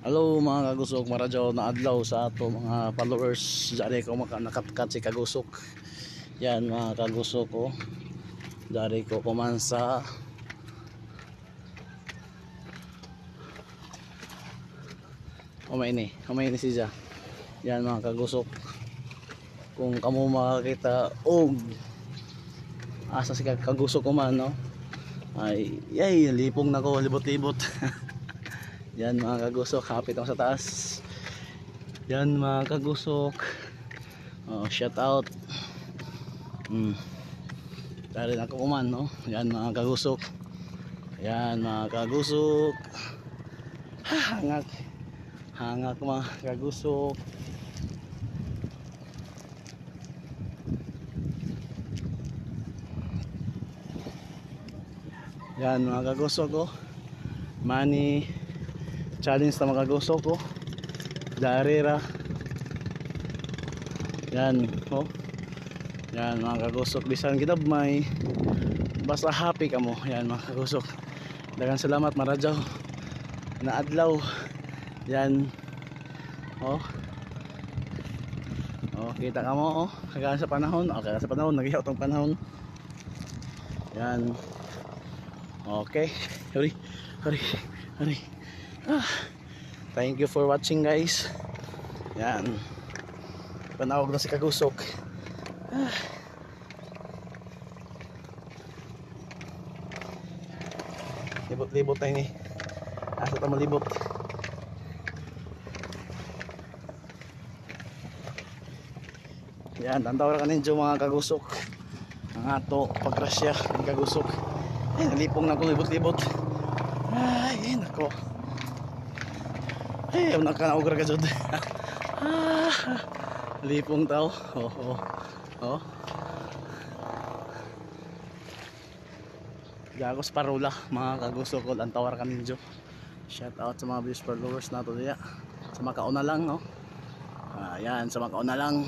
Hello mga kagusok, maradyo na adlaw sa ato mga followers. Dari ko nakatkat si kagusok. Yan mga kagusok ko. Dari ko kumansa. Umay ni siya. Yan mga kagusok. Kung kamo makakita asa si kagusok ko man, no? Ay, yay, lipong nako, libot-libot. Yan mga kagusok, hapit ako sa taas. Yan mga kagusok. Shout out. Dahil ako kuman, no? Yan mga kagusok. Yan mga kagusok. Hangak. Hangak mga kagusok. Yan mga kagusok ko. Money challenge na mga kagusok ko. Darira. Yan, oh. Yan mga kagusok, bisan gidabmay basta happy ka mo. Yan mga kagusok, daghang salamat maradyaw na adlaw. Yan, oh, kita ka mo, kagaya sa panahon, kagaya sa panahon, nagihaw tong panahon. Yan, okay, hurry. Thank you for watching guys. Yan, panawag na si kagusok. Libot-libot tayo ni. Asa ta malibot. Yan, tantaw ra kaninyo mga kagusok. Ang ato pagkrasya ng kagusok. Ay, nalipong na akong libot-libot. Ay, nako. Ay, nakanaogra ka dyan. Lipong tao. Gagos parola mga kagusok ko, antawar ka ninyo. Shout out sa mga viewers followers nato diya. Sa makauna lang, no? Ayan, sa makauna lang.